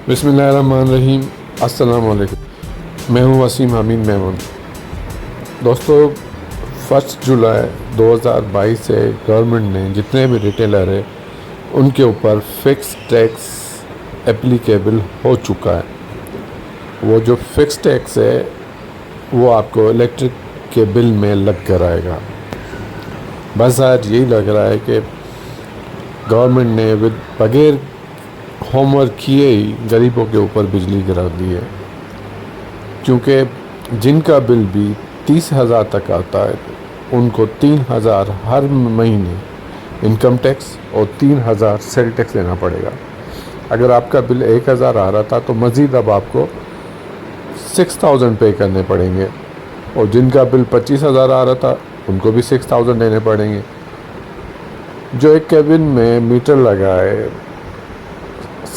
بسم اللہ الرحمن الرحیم۔ السلام علیکم، میں ہوں وسیم حمید میمون۔ دوستو، 1 جولائی 2022 سے گورنمنٹ نے جتنے بھی ریٹیلر ہیں ان کے اوپر فکس ٹیکس اپلیکیبل ہو چکا ہے۔ وہ جو فکس ٹیکس ہے وہ آپ کو الیکٹرک کے بل میں لگ کر آئے گا۔ بس آج یہی لگ رہا ہے کہ گورنمنٹ نے بغیر ہوم ورک کیے ہی غریبوں کے اوپر بجلی گرا دی ہے، کیونکہ جن کا بل بھی 30,000 تک آتا ہے ان کو 3,000 ہر مہینے انکم ٹیکس اور 3,000 سیل ٹیکس دینا پڑے گا۔ اگر آپ کا بل 1,000 آ رہا تھا تو مزید اب آپ کو 6,000 پے کرنے پڑیں گے، اور جن کا بل 25,000 آ رہا تھا ان کو بھی 6,000 دینے پڑیں گے۔ جو ایک کیبن میں میٹر لگا ہے،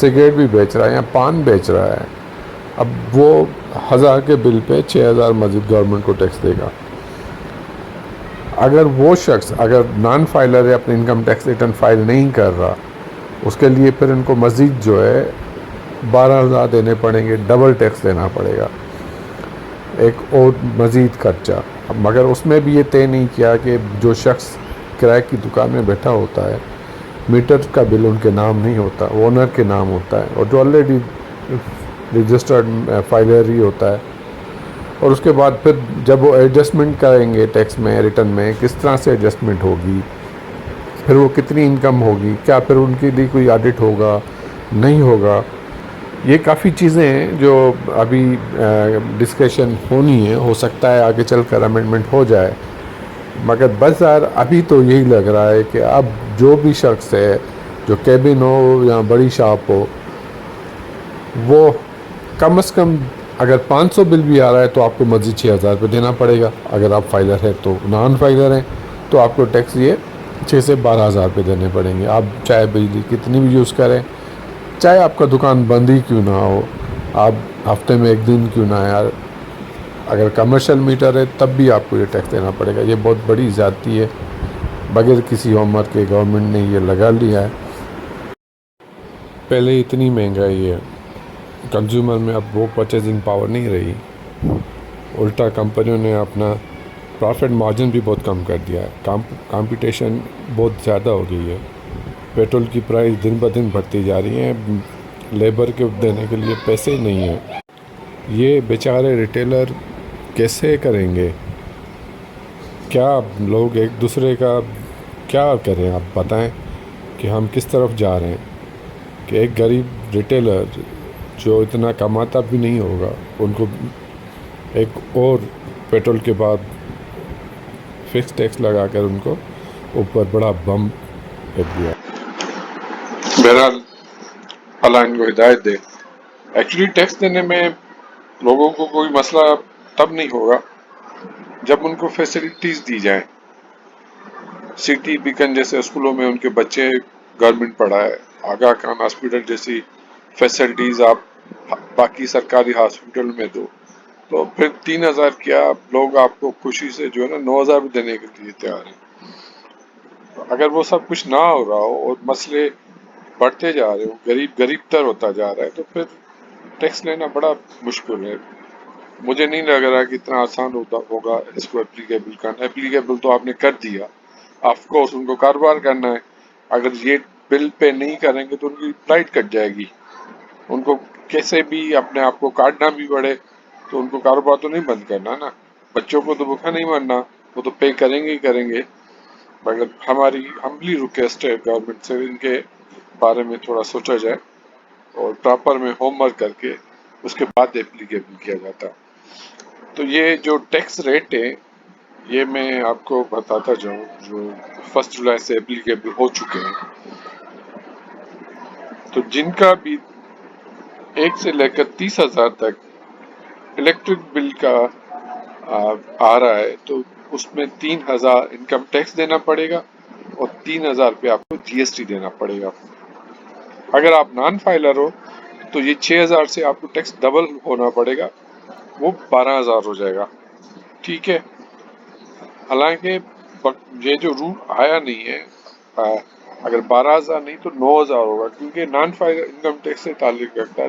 سگریٹ بھی بیچ رہا ہے یا پان بیچ رہا ہے، اب وہ 1,000 کے بل پہ 6,000 مزید گورنمنٹ کو ٹیکس دے گا۔ اگر وہ شخص اگر نان فائلر ہے، اپنے انکم ٹیکس ریٹرن فائل نہیں کر رہا، اس کے لیے پھر ان کو مزید جو ہے 12,000 دینے پڑیں گے، ڈبل ٹیکس دینا پڑے گا، ایک اور مزید خرچہ۔ مگر اس میں بھی یہ طے نہیں کیا کہ جو شخص کرائے کی دکان میں بیٹھا ہوتا ہے، میٹر کا بل ان کے نام نہیں ہوتا، اونر کے نام ہوتا ہے، اور جو آلریڈی رجسٹرڈ فائلر ہی ہوتا ہے۔ اور اس کے بعد پھر جب وہ ایڈجسٹمنٹ کریں گے ٹیکس میں، ریٹرن میں، کس طرح سے ایڈجسٹمنٹ ہوگی، پھر وہ کتنی انکم ہوگی، کیا پھر ان کے لیے کوئی آڈٹ ہوگا، نہیں ہوگا، یہ کافی چیزیں ہیں جو ابھی ڈسکشن ہونی ہے۔ ہو سکتا ہے آگے چل کر امینڈمنٹ ہو جائے، مگر بظاہر ابھی تو یہی لگ رہا ہے کہ اب جو بھی شخص ہے، جو کیبن ہو یا بڑی شاپ ہو، وہ کم از کم اگر 500 بل بھی آ رہا ہے تو آپ کو مزید 6,000 روپے دینا پڑے گا۔ اگر آپ فائلر ہے تو، نان فائلر ہیں تو آپ کو ٹیکس یہ 6 سے 12,000 روپے دینے پڑیں گے۔ آپ چاہے بجلی کتنی بھی یوز کریں، چاہے آپ کا دکان بند ہی کیوں نہ ہو، آپ ہفتے میں 1 دن کیوں نہ آئے، اگر کمرشل میٹر ہے تب بھی آپ کو یہ ٹیکس دینا پڑے گا۔ یہ بہت بڑی زیادتی ہے، بغیر کسی ہوم ورک کے گورنمنٹ نے یہ لگا لیا ہے۔ پہلے اتنی مہنگائی ہے، کنزیومر میں اب وہ پرچیزنگ پاور نہیں رہی، الٹا کمپنیوں نے اپنا پرافٹ مارجن بھی بہت کم کر دیا ہے، کمپٹیشن بہت زیادہ ہو گئی ہے، پیٹرول کی پرائس دن بدن بڑھتی جا رہی ہیں، لیبر کے دینے کے لیے پیسے نہیں ہیں۔ یہ بیچارے ریٹیلر کیسے کریں گے؟ کیا لوگ ایک دوسرے کا کیا کریں؟ آپ بتائیں کہ ہم کس طرف جا رہے ہیں، کہ ایک غریب ریٹیلر جو اتنا کماتا بھی نہیں ہوگا، ان کو ایک اور پیٹرول کے بعد فکس ٹیکس لگا کر ان کو اوپر بڑا بم پھینک دیا۔ بہرحال اللہ ان کو ہدایت دے۔ ایکچولی ٹیکس دینے میں لوگوں کو کوئی مسئلہ تب نہیں ہوگا جب ان کو فیسلٹیز دی جائیں۔ سٹی بیکن جیسے اسکولوں میں ان کے بچے گورنمنٹ پڑھائے، آگا خان ہاسپٹل جیسی فیسلٹیز آپ باقی سرکاری ہاسپٹل میں دو، تو پھر 3,000 کیا لوگ آپ کو خوشی سے جو ہے نا 9,000 بھی دینے کے لیے تیار ہیں۔ اگر وہ سب کچھ نہ ہو رہا ہو اور مسئلے بڑھتے جا رہے ہو، غریب تر ہوتا جا رہا ہے، تو پھر ٹیکس لینا بڑا مشکل ہے۔ مجھے نہیں لگ رہا کہ اتنا آسان ہوگا اس کو اپلیکیبل کرنا۔ اپلیکیبل تو آپ نے کر دیا، آف کورس ان کو کاروبار کرنا ہے، اگر یہ بل پے نہیں کریں گے تو ان کی فلائٹ کٹ جائے گی، ان کو کیسے بھی اپنے آپ کو کاٹنا بھی پڑے، تو ان کو کاروبار تو نہیں بند کرنا نا، بچوں کو تو بھوکا نہیں مرنا، وہ تو پے کریں گے ہی کریں گے۔ مگر ہماری ہمبلی ریکویسٹ ہے گورنمنٹ سے، ان کے بارے میں تھوڑا سوچا جائے اور پراپر میں ہوم ورک کر کے اس کے بعد اپلیکیبل کیا جاتا۔ تو یہ جو ٹیکس ریٹ ہے یہ میں آپ کو بتاتا جاؤں، جو 1 جولائی سے اپلیکیبل ہو چکے ہیں، تو جن کا بھی 1 سے لے کر 30,000 تک الیکٹرک بل کا آ رہا ہے، تو اس میں 3,000 انکم ٹیکس دینا پڑے گا اور 3,000 روپے آپ کو جی ایس ٹی دینا پڑے گا۔ اگر آپ نان فائلر ہو تو یہ 6,000 سے آپ کو ٹیکس ڈبل ہونا پڑے گا، وہ 12,000 ہو جائے گا، ٹھیک ہے۔ حالانکہ یہ جو رول آیا نہیں ہے، اگر 12,000 نہیں تو 9,000 ہوگا، کیونکہ نان فائلر انکم ٹیکس سے تعلق رکھتا ہے،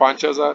5,000,